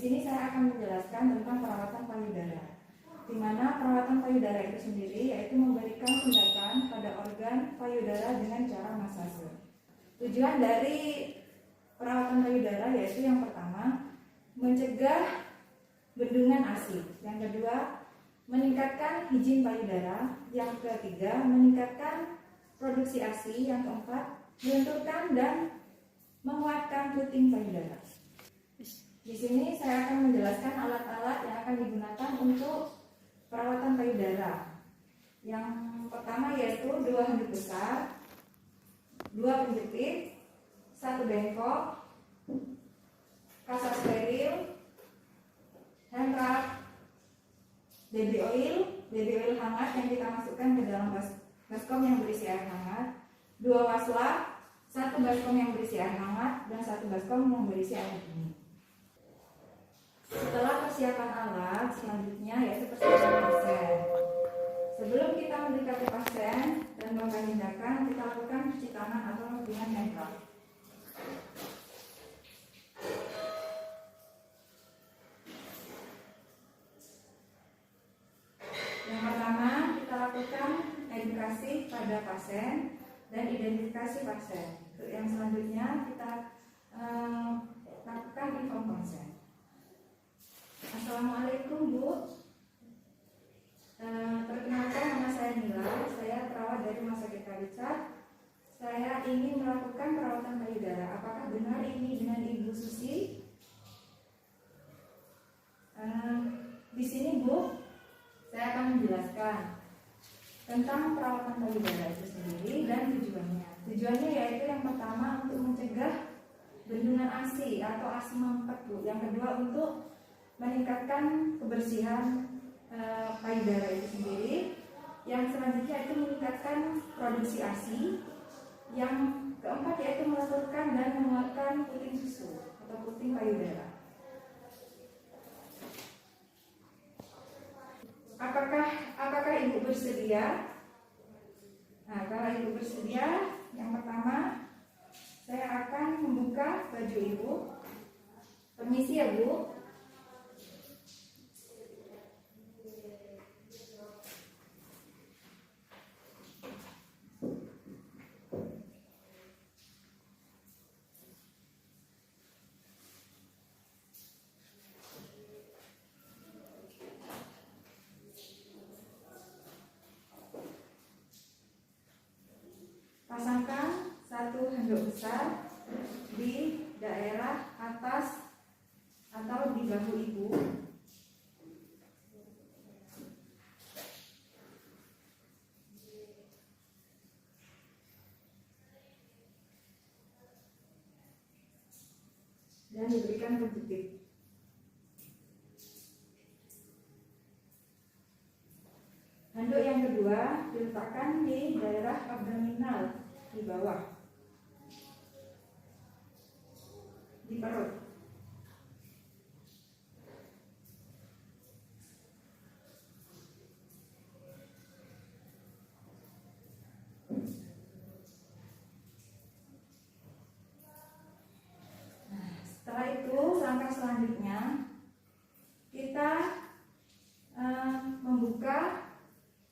sini saya akan menjelaskan tentang perawatan payudara. Di mana perawatan payudara itu sendiri yaitu memberikan tindakan pada organ payudara dengan cara masase. Tujuan dari perawatan payudara yaitu yang pertama, mencegah bendungan ASI. Yang kedua, meningkatkan higien payudara. Yang ketiga, meningkatkan produksi ASI. Yang keempat, melenturkan dan menguatkan puting payudara. Di sini saya akan menjelaskan alat-alat yang akan digunakan untuk perawatan payudara. Yang pertama yaitu 2 handuk besar, 2 penjepit, 1 bengkok, kasa steril, hand wrap, baby oil hangat yang kita masukkan ke dalam baskom yang berisi air hangat, 2 waslah, 1 baskom yang berisi air hangat, dan 1 baskom yang berisi air dingin. Setelah persiapan alat, selanjutnya yaitu persiapan pasien. Sebelum kita mendekati pasien dan melakukan tindakan, kita lakukan cuci tangan atau dengan hand wrap. Yang pertama, kita lakukan edukasi pada pasien dan identifikasi pasien. Yang selanjutnya kita lakukan inform konsen. Assalamualaikum Bu. Perkenalkan, nama saya Nila. Saya perawat dari Rumah Sakit Richard. Saya ingin melakukan perawatan payudara. Apakah benar ini dengan Ibu Susi? Di sini Bu, saya akan menjelaskan tentang perawatan payudara itu sendiri dan tujuannya. Tujuannya yaitu yang pertama untuk mencegah bendungan ASI atau ASI mampet Bu. Yang kedua untuk meningkatkan kebersihan payudara itu sendiri. Yang selanjutnya itu meningkatkan produksi ASI. Yang keempat yaitu melenturkan dan menguatkan puting susu atau puting payudara. Apakah Ibu bersedia? Nah, kalau Ibu bersedia, yang pertama saya akan membuka baju Ibu. Permisi ya Bu. Pasangkan 1 handuk besar di daerah atas atau di bahu Ibu. Dan diberikan penjepit. Handuk yang kedua diletakkan di daerah abdominal di bawah, di perut. Nah, setelah itu langkah selanjutnya kita membuka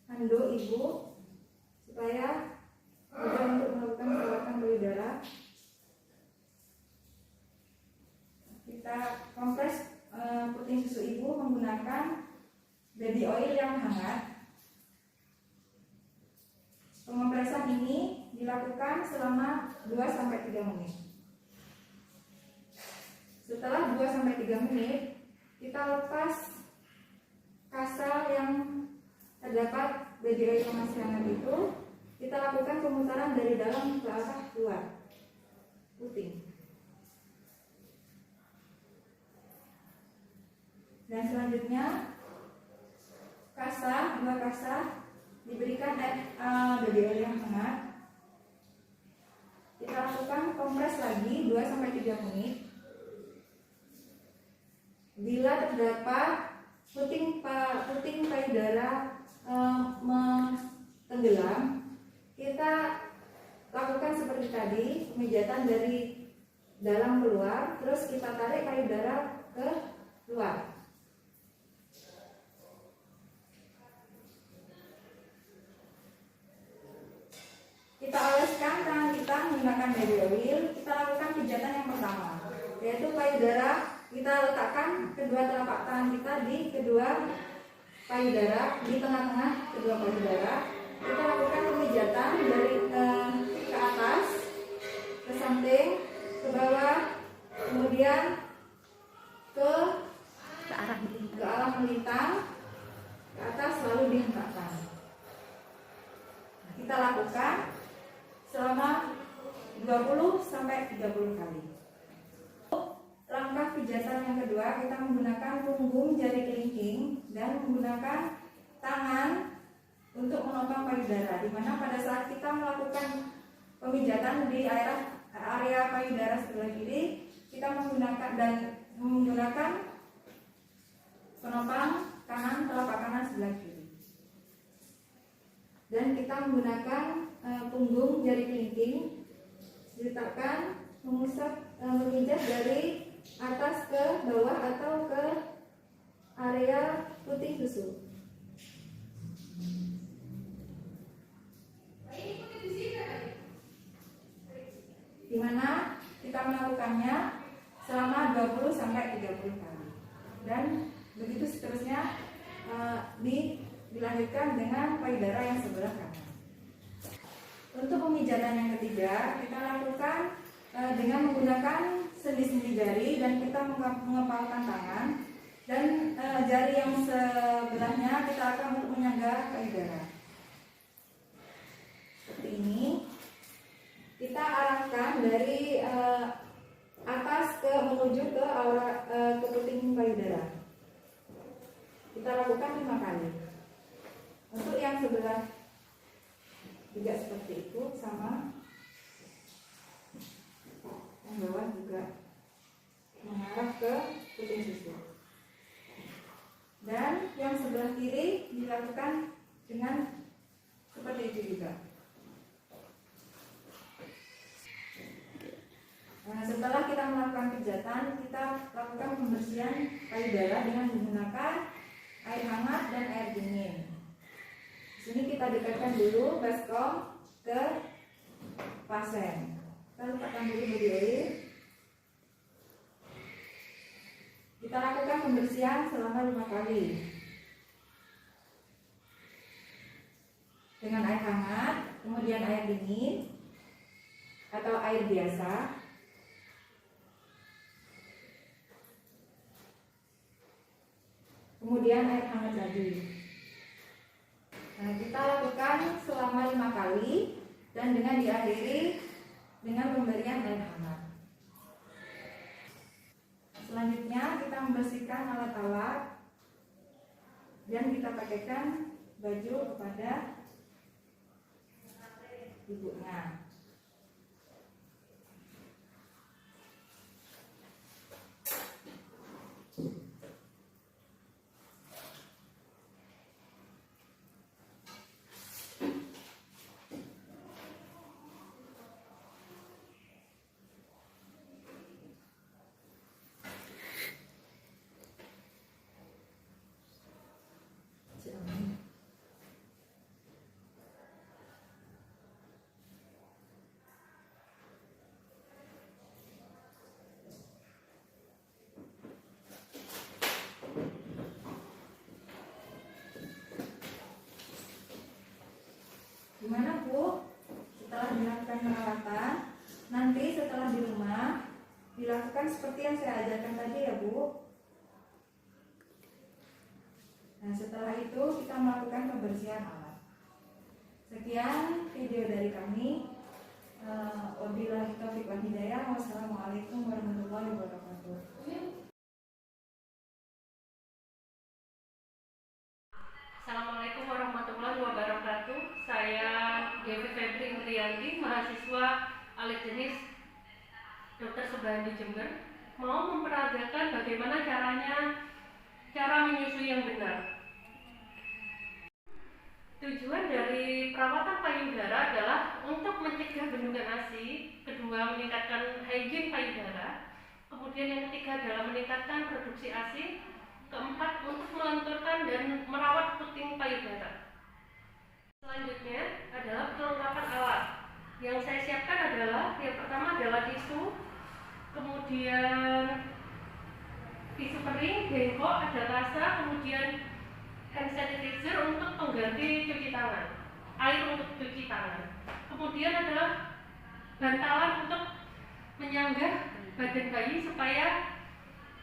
handuk Ibu supaya mudah untuk melakukan perawatan payudara. Kita kompres puting susu Ibu menggunakan baby oil yang hangat. Pengopresan ini dilakukan selama 2-3 menit. Setelah 2-3 menit, kita lepas kasa yang terdapat baby oil yang masih hangat itu. Kita lakukan pemutaran dari dalam ke arah luar puting. Dan selanjutnya dua kasa diberikan baby oil yang hangat. Kita lakukan kompres lagi 2-3 menit. Bila terdapat puting payudara tenggelam, kita lakukan seperti tadi, pemijatan dari dalam keluar, terus kita tarik payudara ke luar. Kita oleskan tangan kita menggunakan baby oil. Kita lakukan pijatan yang pertama, yaitu payudara. Kita letakkan kedua telapak tangan kita di kedua payudara, di tengah-tengah kedua payudara. Kita lakukan pemijatan dari ke atas, ke samping, ke bawah, kemudian ke arah melintang, ke atas, lalu dihentapkan. Kita lakukan selama 20-30 kali. Langkah pijatan yang kedua, kita menggunakan punggung jari kelingking dan menggunakan tangan untuk menopang payudara, di mana pada saat kita melakukan pemijatan di area payudara sebelah kiri, kita menggunakan penopang kanan, telapak kanan sebelah kiri, dan kita menggunakan punggung jari kelingking diletakkan memijat dari atas ke bawah atau ke area putih susu. Di mana kita melakukannya selama 20-30 kali, dan begitu seterusnya dilanjutkan dengan payudara yang sebelah kanan. Untuk pemijatan yang ketiga, kita lakukan dengan menggunakan sendi-sendi jari, dan kita mengepalkan tangan, dan jari yang sebelahnya kita akan untuk menyangga payudara. Seperti ini. Kita arahkan dari atas menuju ke puting payudara. Kita lakukan 5 kali. Untuk yang sebelah juga seperti itu, sama. Yang bawah juga mengarah ke puting susu. Dan yang sebelah kiri dilakukan dengan seperti itu juga. Nah, setelah kita melakukan pijatan, kita lakukan pembersihan payudara dengan menggunakan air hangat dan air dingin. Di sini kita dekatkan dulu baskom ke pasien. Kita letakkan dulu baby oil. Kita lakukan pembersihan selama 5 kali dengan air hangat, kemudian air dingin atau air biasa. Kemudian air hangat lagi. Nah, kita lakukan selama 5 kali dan dengan diakhiri dengan pemberian air hangat. Selanjutnya kita membersihkan alat-alat dan kita pakaikan baju kepada ibunya. Gimana Bu? Setelah dilakukan perawatan, nanti setelah di rumah dilakukan seperti yang saya ajarkan tadi ya Bu. Nah, setelah itu kita melakukan pembersihan alat. Sekian video dari kami. Wabillahi taufiq wal hidayah. Wassalamualaikum warahmatullahi wabarakatuh. Assalamualaikum warahmatullahi wabarakatuh. Saya Devi Febri Indriyanti, mahasiswa alit jenis Dr. Subandi Jember, mau memperagakan bagaimana cara menyusui yang benar. Tujuan dari perawatan payudara adalah untuk mencegah bendungan ASI, kedua meningkatkan higien payudara, kemudian yang ketiga adalah meningkatkan produksi ASI, keempat untuk melenturkan dan merawat puting payudara. Selanjutnya adalah perlengkapan alat. Yang saya siapkan adalah yang pertama adalah tisu, kemudian tisu kering, bengkok, ada rasa, kemudian hand sanitizer untuk pengganti cuci tangan, air untuk cuci tangan. Kemudian adalah bantalan untuk menyanggah badan bayi supaya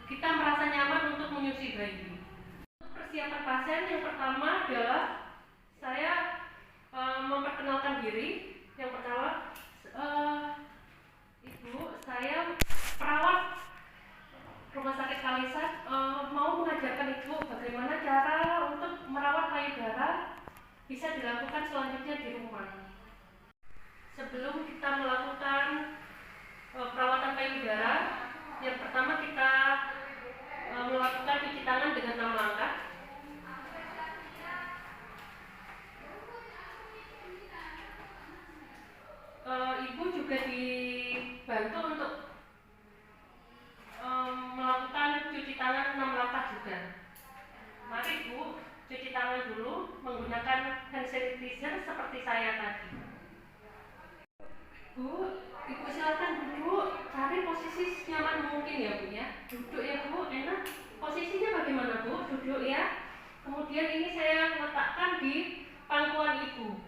kita merasa nyaman untuk menyusui bayi. Untuk persiapan pasien yang pertama adalah saya memperkenalkan diri. Yang pertama, Ibu, saya perawat Rumah Sakit Kalisat, mau mengajarkan Ibu bagaimana cara untuk merawat payudara bisa dilakukan selanjutnya di rumah. Sebelum kita melakukan perawatan payudara, yang pertama kita melakukan cuci tangan dengan 6 langkah. Ibu juga dibantu untuk melakukan cuci tangan 6 langkah juga. Mari Bu, cuci tangan dulu menggunakan hand sanitizer seperti saya tadi. Bu, Ibu silakan duduk, cari posisi nyaman mungkin ya Bu ya. Duduk ya Bu, enak. Posisinya bagaimana Bu? Duduk ya. Kemudian ini saya letakkan di pangkuan Ibu.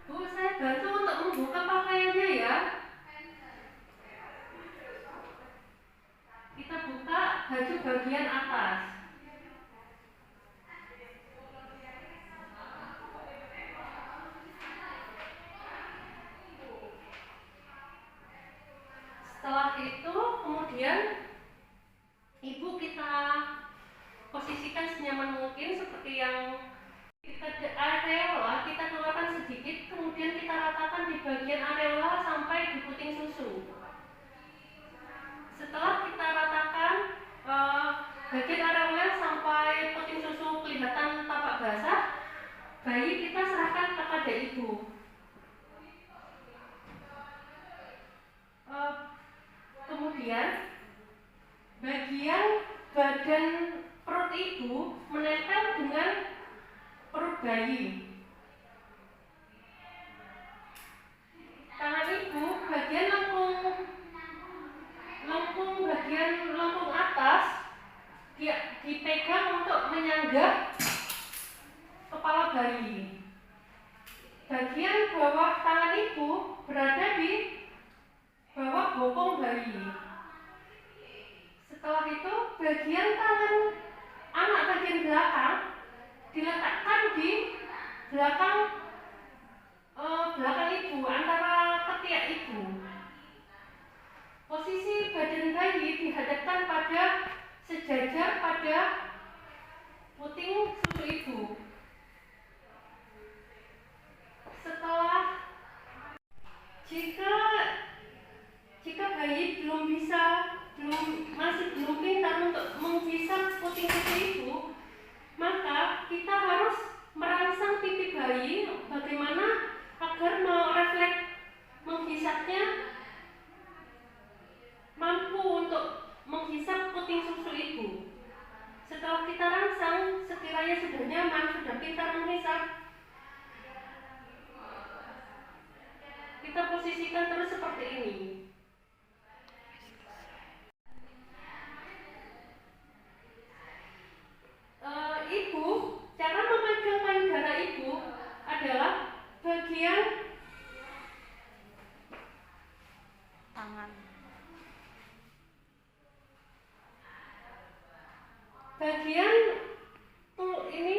Bu, saya bantu untuk membuka pakaiannya ya. Kita buka baju bagian atas. Setelah itu kemudian Ibu kita posisikan senyaman mungkin seperti yang areola kita keluarkan sedikit, kemudian kita ratakan di bagian areola sampai di puting susu. Setelah kita ratakan bagian areola sampai puting susu kelihatan tampak basah, bayi kita serahkan kepada Ibu. Kemudian bagian badan perut Ibu menempel dengan perut bayi. Tangan Ibu bagian lengkung atas dipegang untuk menyanggah kepala bayi. Bagian bawah tangan Ibu berada di bawah bokong bayi. Setelah itu bagian tangan anak bagian belakang diletakkan di belakang Ibu, antara ketiak Ibu. Posisi badan bayi dihadapkan pada sejajar pada puting susu Ibu. Setelah jika bayi masih belum pintar untuk menghisap puting susu Ibu, maka kita harus merangsang pipi bayi bagaimana agar refleks menghisapnya mampu untuk menghisap puting susu Ibu. Setelah kita rangsang, sekiranya sudah nyaman, sudah pintar menghisap, kita posisikan terus seperti ini. Ibu, cara memegang payudara Ibu adalah bagian tangan. Bagian ini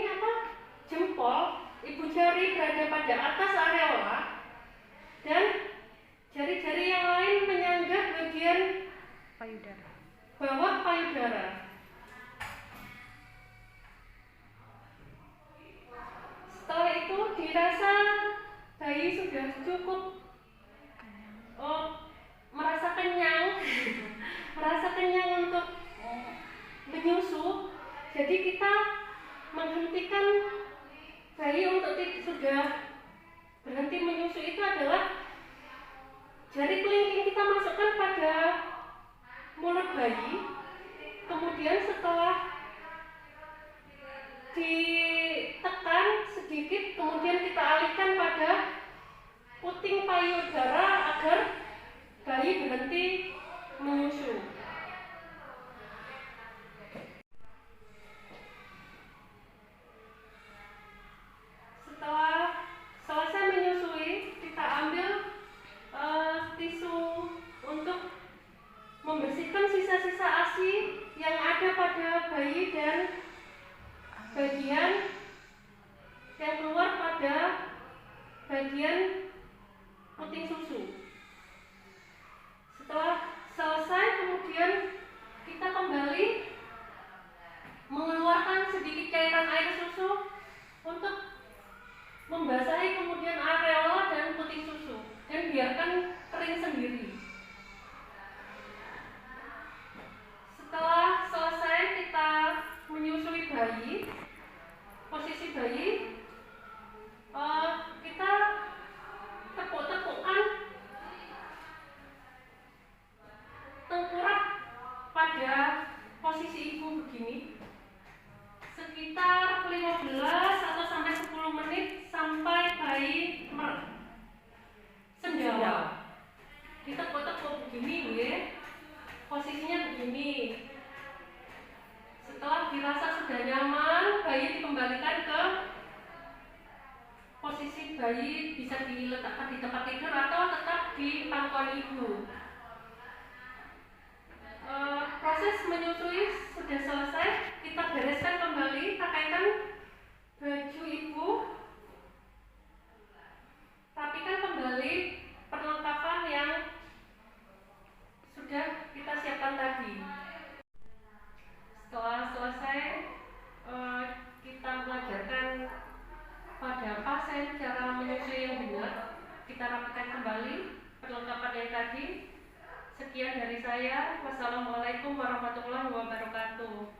jempol Ibu jari berada pada atas areola dan jari-jari yang lain menyanggah bagian payudara, bawah payudara. Setelah itu dirasa bayi sudah cukup merasa kenyang untuk menyusu. Jadi kita menghentikan bayi untuk sudah berhenti menyusu itu adalah jari kelingking payudara agar bayi berhenti menyusu. Setelah selesai menyusui, kita ambil tisu untuk membersihkan sisa-sisa ASI yang ada pada bayi dan bagian yang keluar pada bagian puting susu. Setelah selesai, kemudian kita kembali mengeluarkan sedikit cairan air susu untuk membasahi kemudian areola dan puting susu dan biarkan kering sendiri. Setelah selesai kita menyusui bayi, posisi bayi, kita tepuk-tepukkan tengkorak pada posisi ibu begini sekitar 15 atau sampai 10 menit sampai bayi sendawa. Ditepuk-tepuk begini ya. Posisinya begini. Setelah dirasa sudah nyaman, bayi dikembalikan ke posisi bayi, bisa diletakkan di tempat tidur atau tetap di pangkuan ibu. Proses menyusui sudah selesai, kita bereskan kembali, pakaikan baju ibu, rapikan kembali perlengkapan yang sudah kita siapkan tadi. Setelah selesai, kita mengajarkan pada pasien cara menyusui yang benar. Kita rapikan kembali perlengkapan yang tadi. Sekian dari saya. Wassalamualaikum warahmatullahi wabarakatuh.